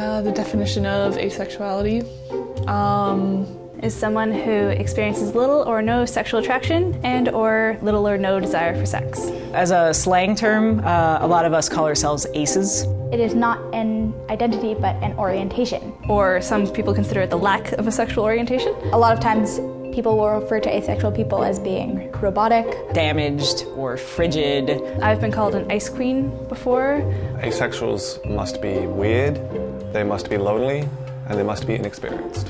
The definition of asexuality. Is someone who experiences little or no sexual attraction and or little or no desire for sex. As a slang term, a lot of us call ourselves aces. It is not an identity, but an orientation. Or some people consider it the lack of a sexual orientation. A lot of times people will refer to asexual people as being robotic, damaged, or frigid. I've been called an ice queen before. Asexuals must be weird, they must be lonely, and they must be inexperienced.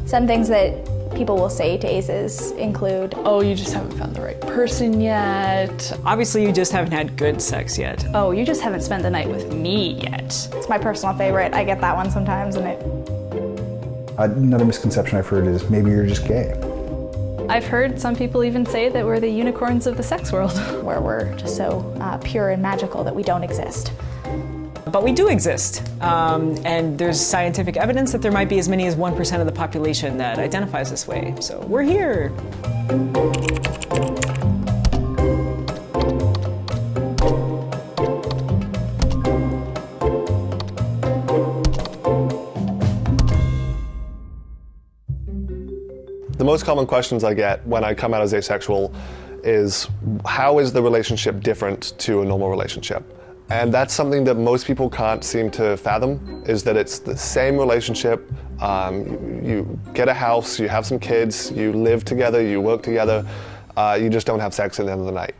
Some things that people will say to aces include, oh, you just haven't found the right person yet. Obviously, you just haven't had good sex yet. Oh, you just haven't spent the night with me yet. It's my personal favorite. I get that one sometimes, and it... Another misconception I've heard is maybe you're just gay. I've heard some people even say that we're the unicorns of the sex world. Where we're just so pure and magical that we don't exist. But we do exist, and there's scientific evidence that there might be as many as 1% of the population that identifies this way. So we're here. The most common questions I get when I come out as asexual is, how is the relationship different to a normal relationship? And that's something that most people can't seem to fathom, is that it's the same relationship. You get a house, you have some kids, you live together, you work together, you just don't have sex at the end of the night.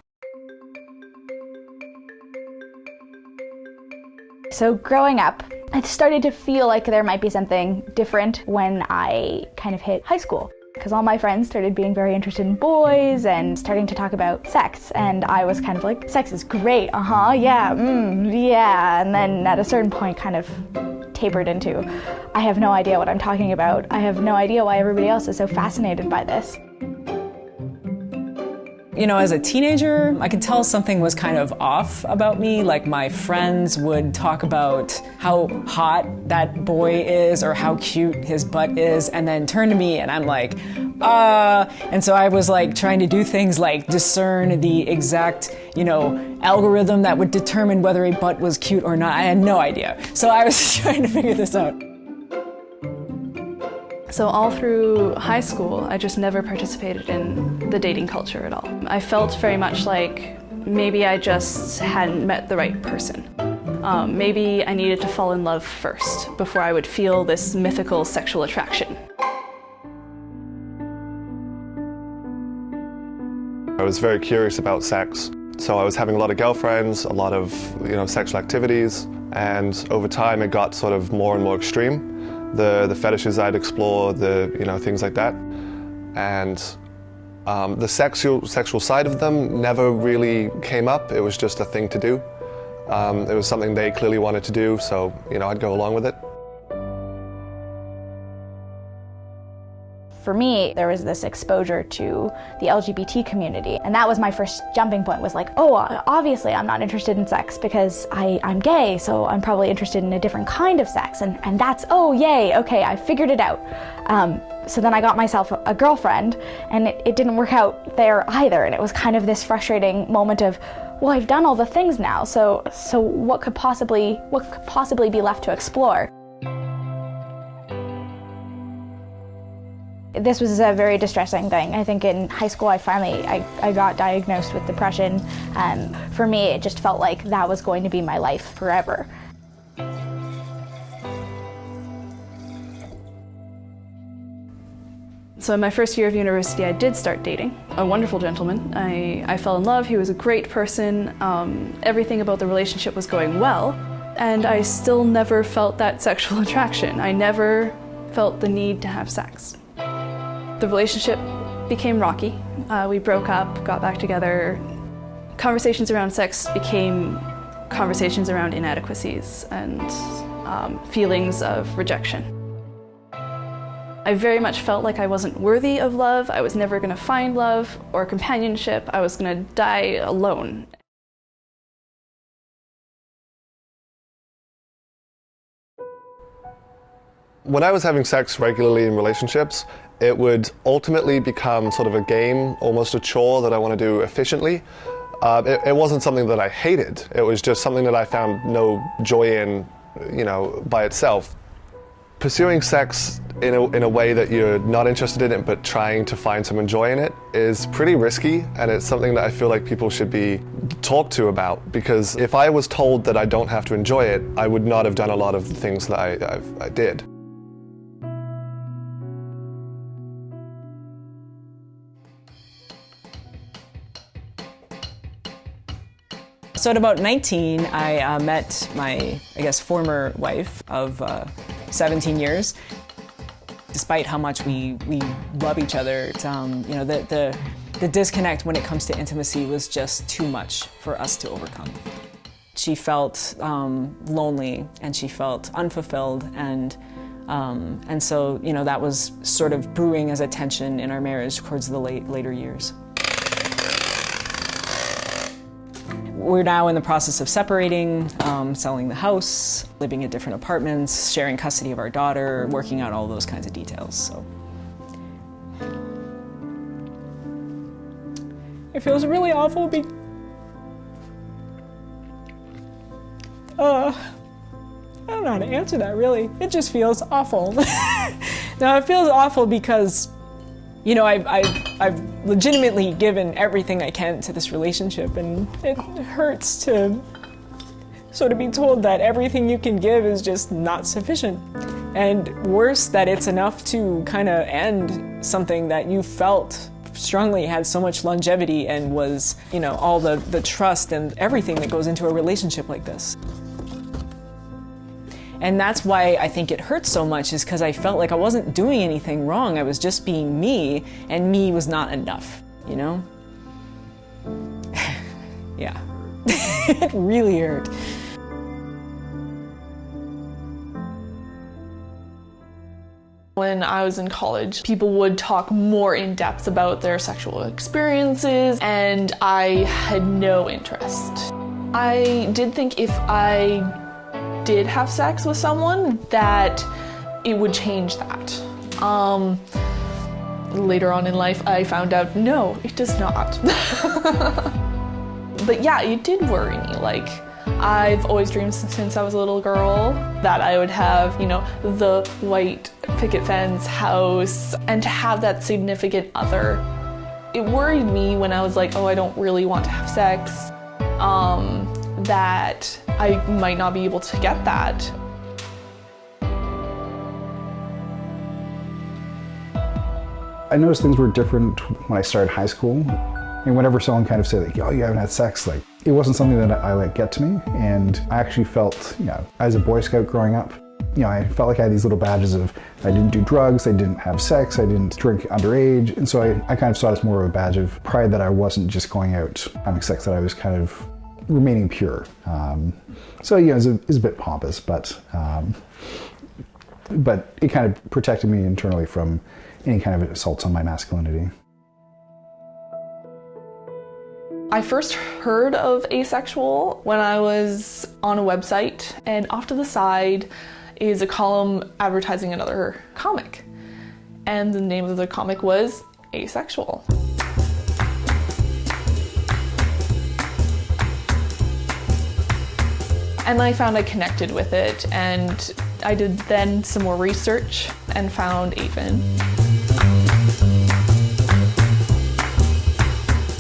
So growing up, I started to feel like there might be something different when I kind of hit high school. Because all my friends started being very interested in boys and starting to talk about sex. And I was kind of like, sex is great, yeah, yeah. And then at a certain point kind of tapered into, I have no idea what I'm talking about. I have no idea why everybody else is so fascinated by this. You know, as a teenager, I could tell something was kind of off about me. Like, my friends would talk about how hot that boy is or how cute his butt is, and then turn to me and I'm like, and so I was like trying to do things like discern the exact, algorithm that would determine whether a butt was cute or not. I had no idea. So I was trying to figure this out. So all through high school, I just never participated in the dating culture at all. I felt very much like maybe I just hadn't met the right person. Maybe I needed to fall in love first before I would feel this mythical sexual attraction. I was very curious about sex, so I was having a lot of girlfriends, a lot of sexual activities, and over time it got sort of more and more extreme. The fetishes I'd explore, things like that. And the sexual side of them never really came up. It was just a thing to do. It was something they clearly wanted to do, so I'd go along with it. For me, there was this exposure to the LGBT community, and that was my first jumping point, was like, oh, obviously I'm not interested in sex because I'm gay, so I'm probably interested in a different kind of sex, and that's, oh, yay, okay, I figured it out. So then I got myself a girlfriend, and it didn't work out there either, and it was kind of this frustrating moment of, well, I've done all the things now, so what could possibly be left to explore? This was a very distressing thing. I think in high school I got diagnosed with depression, and for me it just felt like that was going to be my life forever. So in my first year of university, I did start dating a wonderful gentleman. I fell in love. He was a great person. Everything about the relationship was going well, and I still never felt that sexual attraction. I never felt the need to have sex. The relationship became rocky. We broke up, got back together. Conversations around sex became conversations around inadequacies and feelings of rejection. I very much felt like I wasn't worthy of love. I was never going to find love or companionship. I was going to die alone. When I was having sex regularly in relationships, it would ultimately become sort of a game, almost a chore that I want to do efficiently. It wasn't something that I hated. It was just something that I found no joy in, by itself. Pursuing sex in a way that you're not interested in it but trying to find some joy in it is pretty risky, and it's something that I feel like people should be talked to about, because if I was told that I don't have to enjoy it, I would not have done a lot of the things that I did. So at about 19, I met my, former wife of 17 years. Despite how much we love each other, it's, the disconnect when it comes to intimacy was just too much for us to overcome. She felt lonely, and she felt unfulfilled, and so that was sort of brewing as a tension in our marriage towards the later years. We're now in the process of separating, selling the house, living in different apartments, sharing custody of our daughter, working out all those kinds of details. So it feels really awful. I don't know how to answer that, really. It just feels awful. No, it feels awful because I've legitimately given everything I can to this relationship, and it hurts to sort of be told that everything you can give is just not sufficient. And worse, that it's enough to kind of end something that you felt strongly had so much longevity and was, all the trust and everything that goes into a relationship like this. And that's why I think it hurts so much, is because I felt like I wasn't doing anything wrong. I was just being me, and me was not enough, Yeah. It really hurt. When I was in college, people would talk more in depth about their sexual experiences, and I had no interest. I did think if I did have sex with someone, that it would change that. Later on in life, I found out, no, it does not. But yeah, it did worry me. Like, I've always dreamed since I was a little girl that I would have, the white picket fence house, and to have that significant other. It worried me when I was like, oh, I don't really want to have sex, that I might not be able to get that. I noticed things were different when I started high school. And whenever someone kind of said, like, oh, you haven't had sex, like, it wasn't something that I let get to me. And I actually felt, as a Boy Scout growing up, I felt like I had these little badges of I didn't do drugs, I didn't have sex, I didn't drink underage. And so I kind of saw it as more of a badge of pride that I wasn't just going out having sex, that I was kind of remaining pure. So it's a bit pompous, but it kind of protected me internally from any kind of assaults on my masculinity. I first heard of Asexual when I was on a website, and off to the side is a column advertising another comic. And the name of the comic was Asexual. And I found I connected with it, and I did then some more research and found AVEN.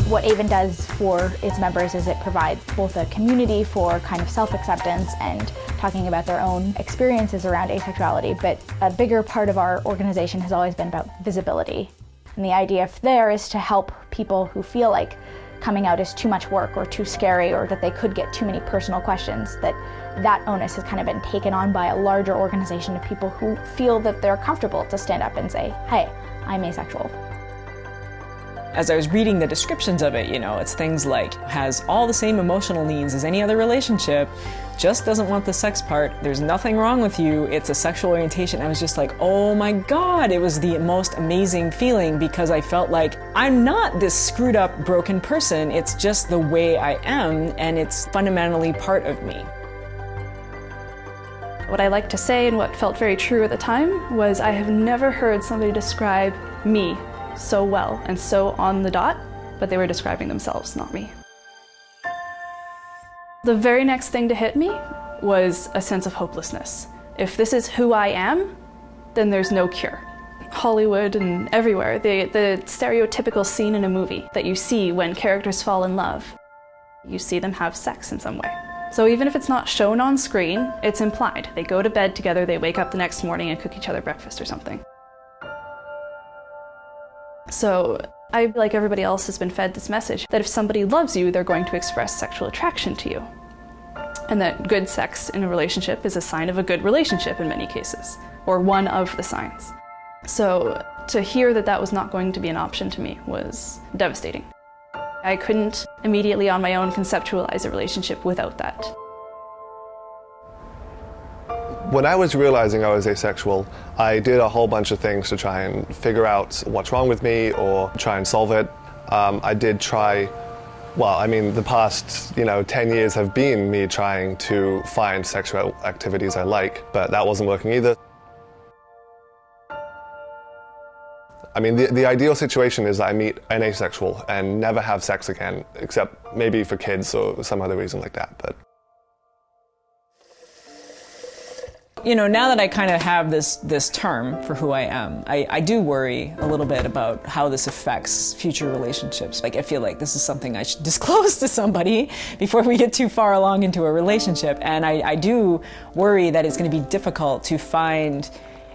What AVEN does for its members is it provides both a community for kind of self-acceptance and talking about their own experiences around asexuality, but a bigger part of our organization has always been about visibility. And the idea there is to help people who feel like coming out is too much work or too scary, or that they could get too many personal questions, that onus has kind of been taken on by a larger organization of people who feel that they're comfortable to stand up and say, hey, I'm asexual. As I was reading the descriptions of it, it's things like, has all the same emotional needs as any other relationship, just doesn't want the sex part, there's nothing wrong with you, it's a sexual orientation. I was just like, oh my God, it was the most amazing feeling, because I felt like I'm not this screwed up, broken person, it's just the way I am, and it's fundamentally part of me. What I like to say, and what felt very true at the time, was I have never heard somebody describe me so well and so on the dot, but they were describing themselves, not me. The very next thing to hit me was a sense of hopelessness. If this is who I am, then there's no cure. Hollywood and everywhere, the stereotypical scene in a movie that you see when characters fall in love, you see them have sex in some way. So even if it's not shown on screen, it's implied. They go to bed together, they wake up the next morning and cook each other breakfast or something. So I, like everybody else, has been fed this message that if somebody loves you, they're going to express sexual attraction to you. And that good sex in a relationship is a sign of a good relationship in many cases, or one of the signs. So to hear that that was not going to be an option to me was devastating. I couldn't immediately on my own conceptualize a relationship without that. When I was realizing I was asexual, I did a whole bunch of things to try and figure out what's wrong with me or try and solve it. I did try, well, I mean, the past, 10 years have been me trying to find sexual activities I like, but that wasn't working either. I mean, the ideal situation is that I meet an asexual and never have sex again, except maybe for kids or some other reason like that. But now that I kind of have this term for who I am, I do worry a little bit about how this affects future relationships. Like, I feel like this is something I should disclose to somebody before we get too far along into a relationship. And I do worry that it's going to be difficult to find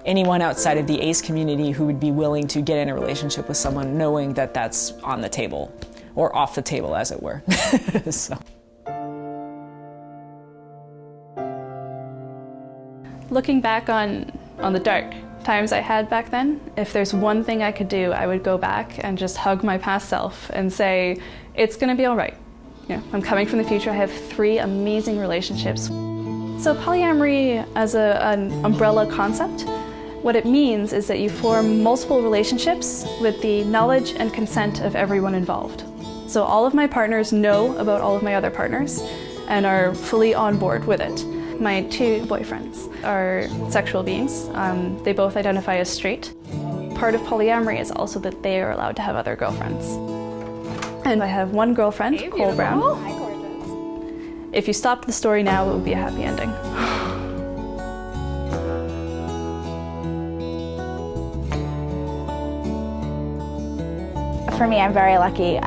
anyone outside of the ace community who would be willing to get in a relationship with someone knowing that that's on the table, or off the table, as it were. So. Looking back on the dark times I had back then, if there's one thing I could do, I would go back and just hug my past self and say, it's gonna be all right. I'm coming from the future. I have 3 amazing relationships. So polyamory as an umbrella concept, what it means is that you form multiple relationships with the knowledge and consent of everyone involved. So all of my partners know about all of my other partners and are fully on board with it. My 2 boyfriends are sexual beings. They both identify as straight. Part of polyamory is also that they are allowed to have other girlfriends. And I have one girlfriend, Cole Brown. Hi, gorgeous. If you stopped the story now, it would be a happy ending. For me, I'm very lucky.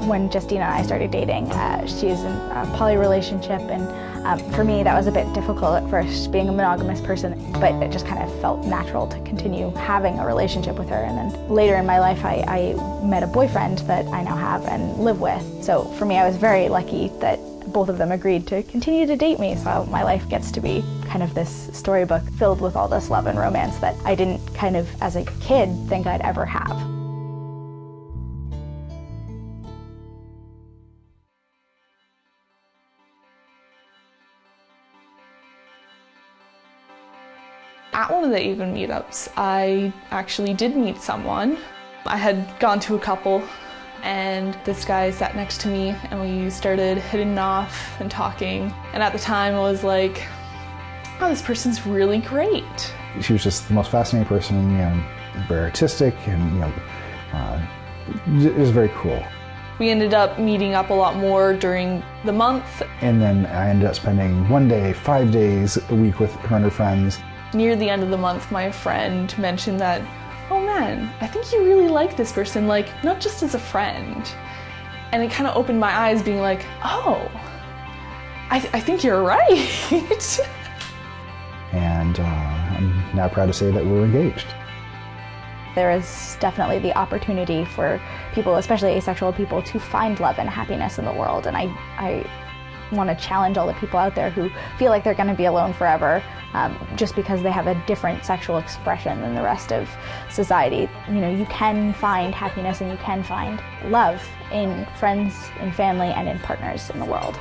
When Justina and I started dating, she's in a poly relationship, and for me that was a bit difficult at first, being a monogamous person, but it just kind of felt natural to continue having a relationship with her. And then later in my life, I met a boyfriend that I now have and live with. So for me, I was very lucky that both of them agreed to continue to date me, so my life gets to be kind of this storybook filled with all this love and romance that I didn't kind of, as a kid, think I'd ever have. At one of the Avon meetups, I actually did meet someone. I had gone to a couple, and this guy sat next to me, and we started hitting it off and talking. And at the time, I was like, oh, this person's really great. She was just the most fascinating person, very artistic, and it was very cool. We ended up meeting up a lot more during the month. And then I ended up spending 1 day, 5 days a week with her and her friends. Near the end of the month, my friend mentioned that, oh man, I think you really like this person, like, not just as a friend. And it kind of opened my eyes, being like, oh, I think you're right. And I'm now proud to say that we're engaged. There is definitely the opportunity for people, especially asexual people, to find love and happiness in the world. And I want to challenge all the people out there who feel like they're going to be alone forever just because they have a different sexual expression than the rest of society. You can find happiness and you can find love in friends, in family, and in partners in the world.